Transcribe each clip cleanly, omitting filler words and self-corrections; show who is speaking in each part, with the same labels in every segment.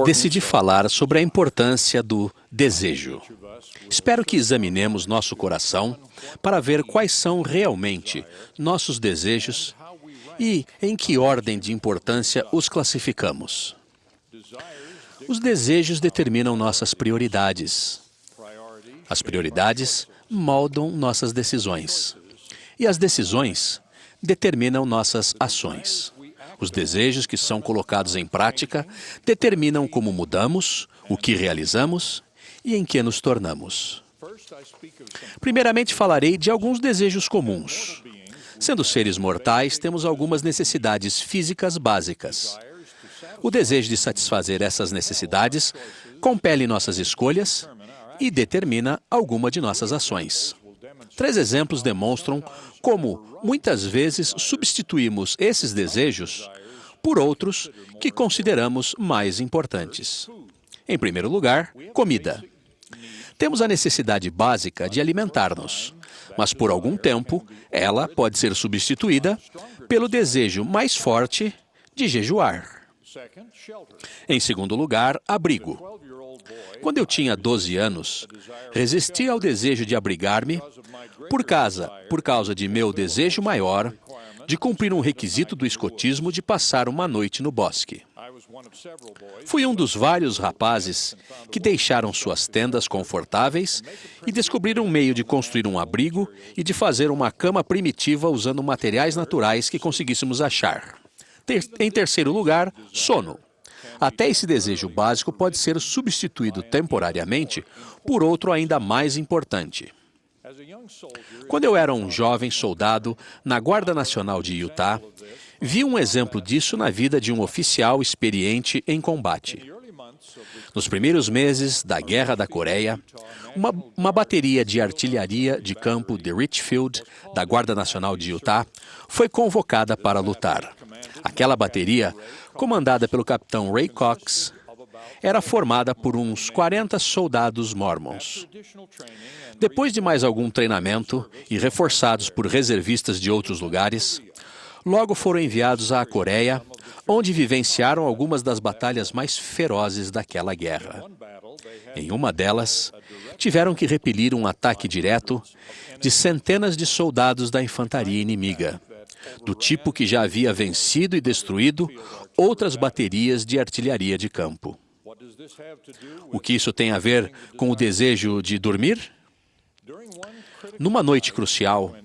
Speaker 1: Decidi falar sobre a importância do desejo. Espero que examinemos nosso coração para ver quais são realmente nossos desejos e em que ordem de importância os classificamos. Os desejos determinam nossas prioridades. As prioridades moldam nossas decisões. E as decisões determinam nossas ações. Os desejos que são colocados em prática determinam como mudamos, o que realizamos e em que nos tornamos. Primeiramente, falarei de alguns desejos comuns. Sendo seres mortais, temos algumas necessidades físicas básicas. O desejo de satisfazer essas necessidades compele nossas escolhas e determina alguma de nossas ações. 3 exemplos demonstram como, muitas vezes, substituímos esses desejos por outros que consideramos mais importantes. Em primeiro lugar, comida. Temos a necessidade básica de alimentar-nos, mas por algum tempo, ela pode ser substituída pelo desejo mais forte de jejuar. Em segundo lugar, abrigo. Quando eu tinha 12 anos, resisti ao desejo de abrigar-me por causa de meu desejo maior de cumprir um requisito do escotismo de passar uma noite no bosque. Fui um dos vários rapazes que deixaram suas tendas confortáveis e descobriram um meio de construir um abrigo e de fazer uma cama primitiva usando materiais naturais que conseguíssemos achar. Em terceiro lugar, sono. Até esse desejo básico pode ser substituído temporariamente por outro ainda mais importante. Quando eu era um jovem soldado na Guarda Nacional de Utah, vi um exemplo disso na vida de um oficial experiente em combate. Nos primeiros meses da Guerra da Coreia, uma bateria de artilharia de campo de Richfield, da Guarda Nacional de Utah, foi convocada para lutar. Aquela bateria, comandada pelo capitão Ray Cox, era formada por uns 40 soldados mormons. Depois de mais algum treinamento e reforçados por reservistas de outros lugares, logo foram enviados à Coreia, onde vivenciaram algumas das batalhas mais ferozes daquela guerra. Em uma delas, tiveram que repelir um ataque direto de centenas de soldados da infantaria inimiga, do tipo que já havia vencido e destruído outras baterias de artilharia de campo. O que isso tem a ver com o desejo de dormir? Numa noite crucial,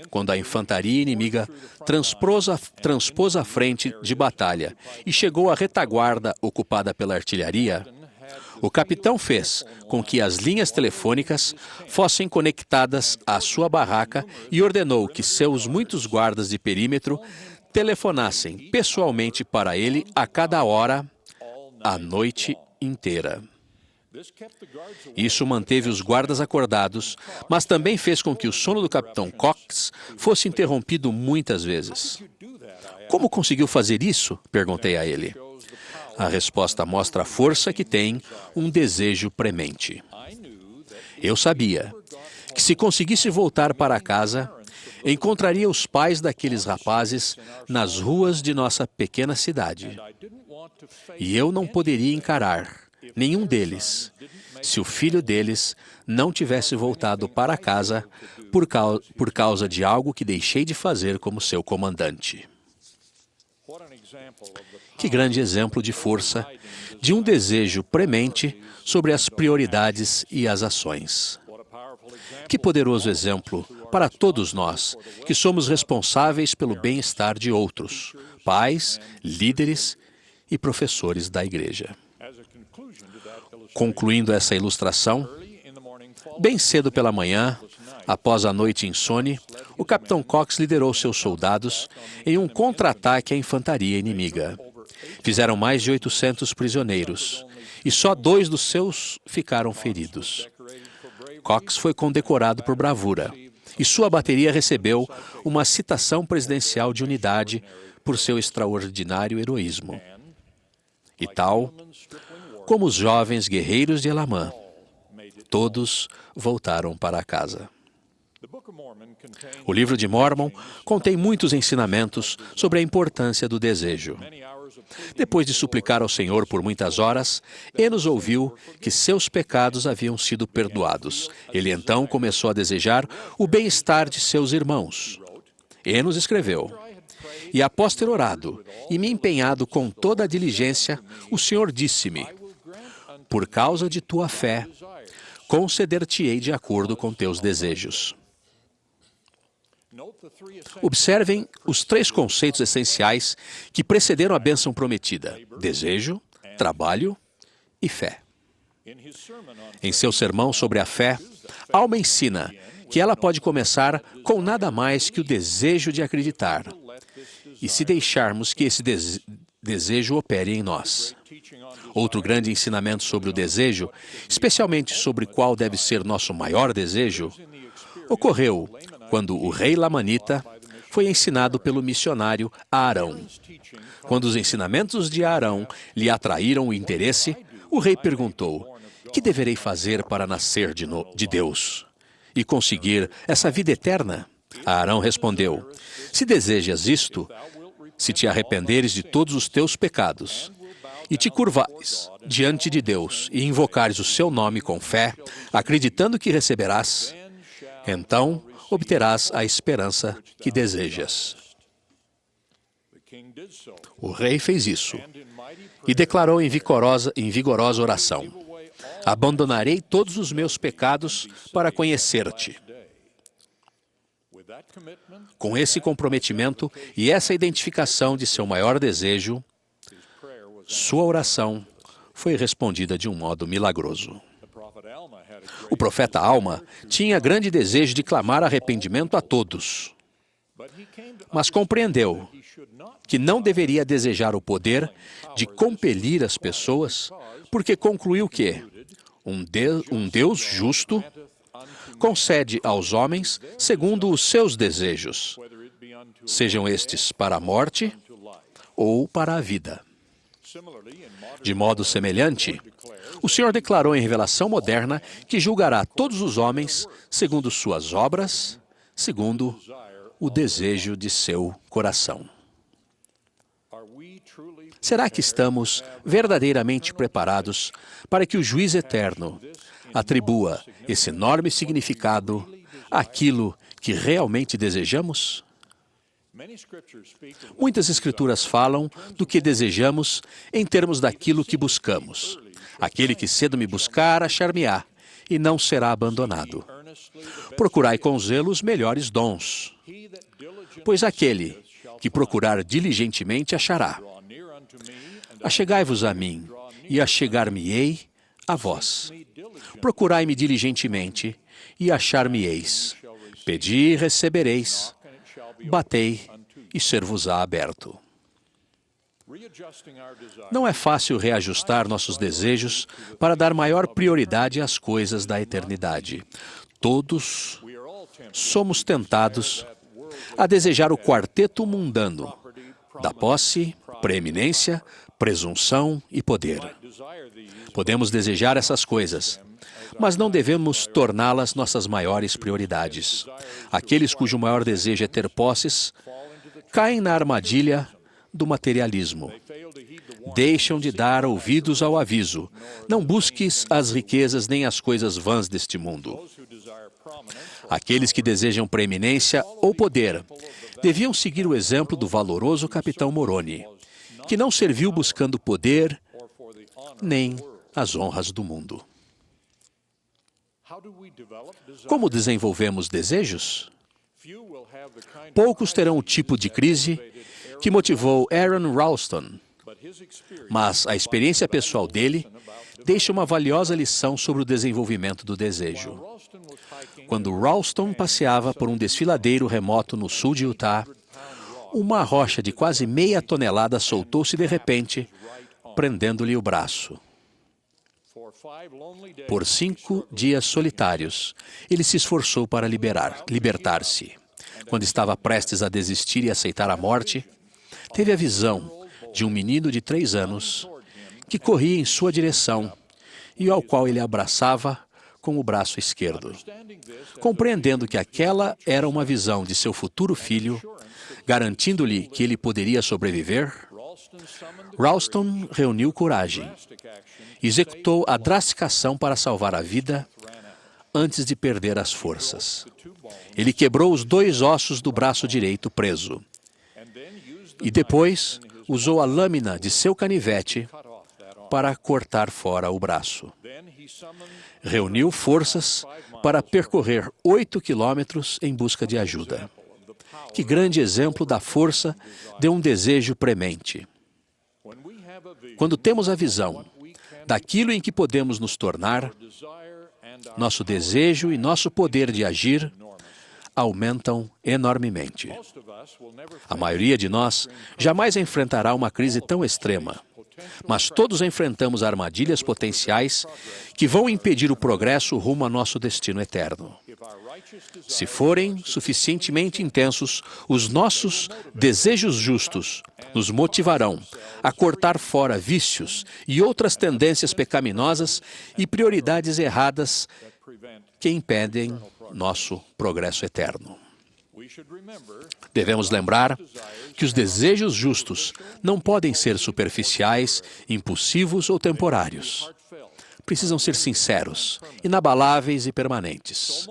Speaker 1: quando a infantaria inimiga transpôs a frente de batalha e chegou à retaguarda ocupada pela artilharia, o capitão fez com que as linhas telefônicas fossem conectadas à sua barraca e ordenou que seus muitos guardas de perímetro telefonassem pessoalmente para ele a cada hora, a noite inteira. Isso manteve os guardas acordados, mas também fez com que o sono do capitão Cox fosse interrompido muitas vezes. Como conseguiu fazer isso? Perguntei a ele. A resposta mostra a força que tem um desejo premente. Eu sabia que se conseguisse voltar para casa, encontraria os pais daqueles rapazes nas ruas de nossa pequena cidade. E eu não poderia encarar nenhum deles se o filho deles não tivesse voltado para casa por causa de algo que deixei de fazer como seu comandante. Que grande exemplo de força de um desejo premente sobre as prioridades e as ações. Que poderoso exemplo para todos nós, que somos responsáveis pelo bem-estar de outros, pais, líderes e professores da igreja. Concluindo essa ilustração, bem cedo pela manhã, após a noite insone, o capitão Cox liderou seus soldados em um contra-ataque à infantaria inimiga. Fizeram mais de 800 prisioneiros, e só 2 dos seus ficaram feridos. Cox foi condecorado por bravura, e sua bateria recebeu uma citação presidencial de unidade por seu extraordinário heroísmo. E tal como os jovens guerreiros de Elamã, todos voltaram para casa. O livro de Mórmon contém muitos ensinamentos sobre a importância do desejo. Depois de suplicar ao Senhor por muitas horas, Enos ouviu que seus pecados haviam sido perdoados. Ele então começou a desejar o bem-estar de seus irmãos. Enos escreveu: "E após ter orado e me empenhado com toda a diligência, o Senhor disse-me: por causa de tua fé, conceder-te-ei de acordo com teus desejos." Observem os 3 conceitos essenciais que precederam a bênção prometida: desejo, trabalho e fé. Em seu sermão sobre a fé, Alma ensina que ela pode começar com nada mais que o desejo de acreditar, e se deixarmos que esse desejo opere em nós. Outro grande ensinamento sobre o desejo, especialmente sobre qual deve ser nosso maior desejo, ocorreu quando o rei Lamanita foi ensinado pelo missionário Arão. Quando os ensinamentos de Arão lhe atraíram o interesse, o rei perguntou: "Que deverei fazer para nascer de Deus e conseguir essa vida eterna?" Arão respondeu: "Se desejas isto, se te arrependeres de todos os teus pecados e te curvares diante de Deus e invocares o seu nome com fé, acreditando que receberás, então obterás a esperança que desejas." O rei fez isso e declarou em vigorosa oração: "Abandonarei todos os meus pecados para conhecer-te." Com esse comprometimento e essa identificação de seu maior desejo, sua oração foi respondida de um modo milagroso. O profeta Alma tinha grande desejo de clamar arrependimento a todos, mas compreendeu que não deveria desejar o poder de compelir as pessoas, porque concluiu que um Deus justo concede aos homens segundo os seus desejos, sejam estes para a morte ou para a vida. De modo semelhante, o Senhor declarou em revelação moderna que julgará todos os homens segundo suas obras, segundo o desejo de seu coração. Será que estamos verdadeiramente preparados para que o juiz eterno atribua esse enorme significado àquilo que realmente desejamos? Muitas escrituras falam do que desejamos em termos daquilo que buscamos. Aquele que cedo me buscar, achar-me-á, e não será abandonado. Procurai com zelo os melhores dons, pois aquele que procurar diligentemente achará. Achegai-vos a mim, e achegar-me-ei a vós. Procurai-me diligentemente, e achar-me-eis. Pedi e recebereis. Batei e ser-vos-á aberto. Não é fácil reajustar nossos desejos para dar maior prioridade às coisas da eternidade. Todos somos tentados a desejar o quarteto mundano da posse, preeminência, presunção e poder. Podemos desejar essas coisas, mas não devemos torná-las nossas maiores prioridades. Aqueles cujo maior desejo é ter posses caem na armadilha do materialismo. Deixam de dar ouvidos ao aviso. Não busques as riquezas nem as coisas vãs deste mundo. Aqueles que desejam preeminência ou poder deviam seguir o exemplo do valoroso capitão Moroni, que não serviu buscando poder nem as honras do mundo. Como desenvolvemos desejos? Poucos terão o tipo de crise que motivou Aron Ralston, mas a experiência pessoal dele deixa uma valiosa lição sobre o desenvolvimento do desejo. Quando Ralston passeava por um desfiladeiro remoto no sul de Utah, uma rocha de quase meia tonelada soltou-se de repente, prendendo-lhe o braço. Por 5 dias solitários, ele se esforçou para libertar-se. Quando estava prestes a desistir e aceitar a morte, teve a visão de um menino de 3 anos que corria em sua direção e ao qual ele abraçava com o braço esquerdo. Compreendendo que aquela era uma visão de seu futuro filho, garantindo-lhe que ele poderia sobreviver, Ralston reuniu coragem e executou a drástica ação para salvar a vida antes de perder as forças. Ele quebrou os 2 ossos do braço direito preso e depois usou a lâmina de seu canivete para cortar fora o braço. Reuniu forças para percorrer 8 quilômetros em busca de ajuda. Que grande exemplo da força de um desejo premente. Quando temos a visão daquilo em que podemos nos tornar, nosso desejo e nosso poder de agir aumentam enormemente. A maioria de nós jamais enfrentará uma crise tão extrema, mas todos enfrentamos armadilhas potenciais que vão impedir o progresso rumo a nosso destino eterno. Se forem suficientemente intensos, os nossos desejos justos nos motivarão a cortar fora vícios e outras tendências pecaminosas e prioridades erradas que impedem nosso progresso eterno. Devemos lembrar que os desejos justos não podem ser superficiais, impulsivos ou temporários. Precisam ser sinceros, inabaláveis e permanentes.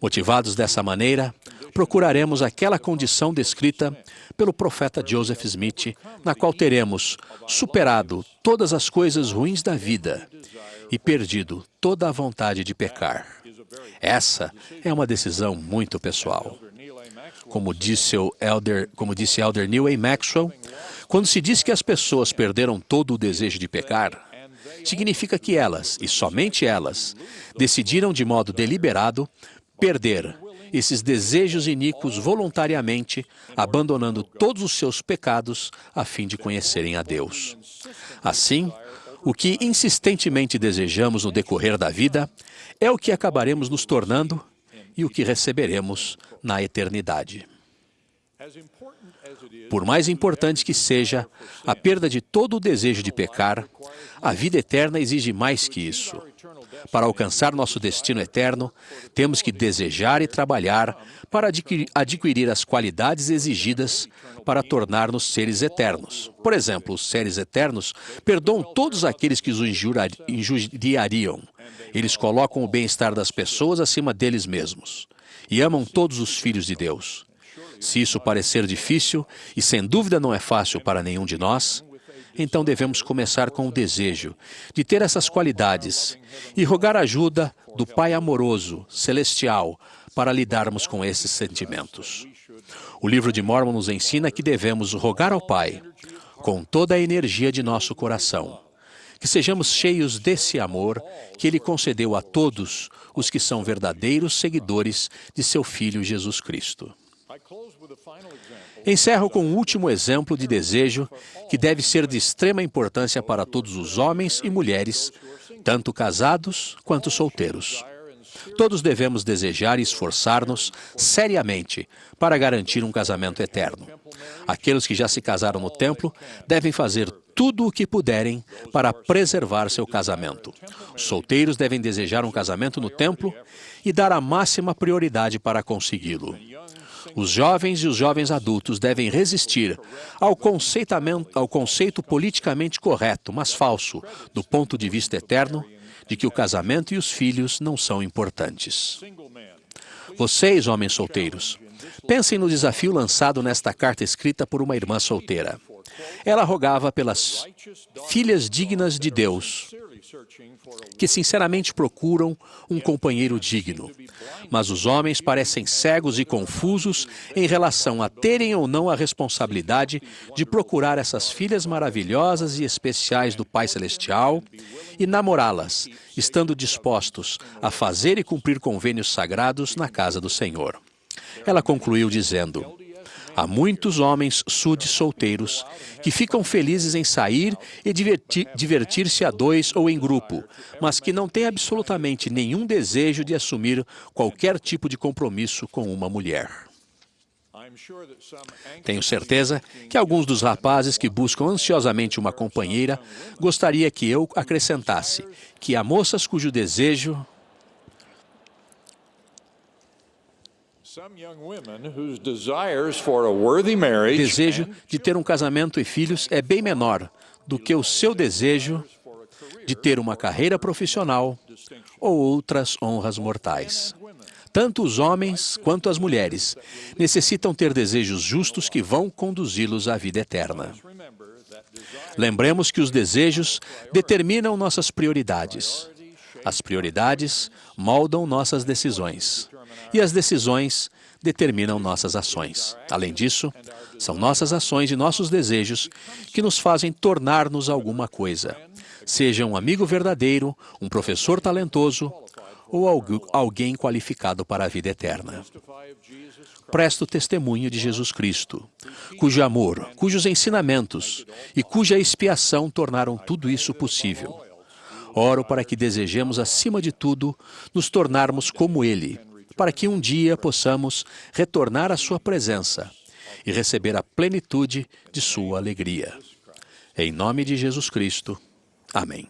Speaker 1: Motivados dessa maneira, procuraremos aquela condição descrita pelo profeta Joseph Smith, na qual teremos superado todas as coisas ruins da vida e perdido toda a vontade de pecar. Essa é uma decisão muito pessoal. Como disse Elder Neil A. Maxwell, quando se diz que as pessoas perderam todo o desejo de pecar, significa que elas, e somente elas, decidiram de modo deliberado perder esses desejos iníquos voluntariamente, abandonando todos os seus pecados a fim de conhecerem a Deus. Assim, o que insistentemente desejamos no decorrer da vida é o que acabaremos nos tornando e o que receberemos na eternidade. Por mais importante que seja a perda de todo o desejo de pecar, a vida eterna exige mais que isso. Para alcançar nosso destino eterno, temos que desejar e trabalhar para adquirir as qualidades exigidas para tornar-nos seres eternos. Por exemplo, os seres eternos perdoam todos aqueles que os injuriariam. Eles colocam o bem-estar das pessoas acima deles mesmos e amam todos os filhos de Deus. Se isso parecer difícil, e sem dúvida não é fácil para nenhum de nós, então devemos começar com o desejo de ter essas qualidades e rogar ajuda do Pai amoroso, celestial, para lidarmos com esses sentimentos. O livro de Mórmon nos ensina que devemos rogar ao Pai, com toda a energia de nosso coração, que sejamos cheios desse amor que Ele concedeu a todos os que são verdadeiros seguidores de seu Filho Jesus Cristo. Encerro com um último exemplo de desejo que deve ser de extrema importância para todos os homens e mulheres, tanto casados quanto solteiros. Todos devemos desejar e esforçar-nos seriamente para garantir um casamento eterno. Aqueles que já se casaram no templo devem fazer tudo o que puderem para preservar seu casamento. Os solteiros devem desejar um casamento no templo e dar a máxima prioridade para consegui-lo. Os jovens e os jovens adultos devem resistir ao conceito politicamente correto, mas falso, do ponto de vista eterno, de que o casamento e os filhos não são importantes. Vocês, homens solteiros, pensem no desafio lançado nesta carta escrita por uma irmã solteira. Ela rogava pelas filhas dignas de Deus, que sinceramente procuram um companheiro digno. Mas os homens parecem cegos e confusos em relação a terem ou não a responsabilidade de procurar essas filhas maravilhosas e especiais do Pai Celestial e namorá-las, estando dispostos a fazer e cumprir convênios sagrados na casa do Senhor. Ela concluiu dizendo: há muitos homens sudes solteiros que ficam felizes em sair e divertir-se a dois ou em grupo, mas que não têm absolutamente nenhum desejo de assumir qualquer tipo de compromisso com uma mulher. Tenho certeza que alguns dos rapazes que buscam ansiosamente uma companheira gostaria que eu acrescentasse que há moças cujo desejo O desejo de ter um casamento e filhos é bem menor do que o seu desejo de ter uma carreira profissional ou outras honras mortais. Tanto os homens quanto as mulheres necessitam ter desejos justos que vão conduzi-los à vida eterna. Lembremos que os desejos determinam nossas prioridades. As prioridades moldam nossas decisões. E as decisões determinam nossas ações. Além disso, são nossas ações e nossos desejos que nos fazem tornar-nos alguma coisa. Seja um amigo verdadeiro, um professor talentoso ou alguém qualificado para a vida eterna. Presto testemunho de Jesus Cristo, cujo amor, cujos ensinamentos e cuja expiação tornaram tudo isso possível. Oro para que desejemos, acima de tudo, nos tornarmos como Ele, para que um dia possamos retornar à sua presença e receber a plenitude de sua alegria. Em nome de Jesus Cristo. Amém.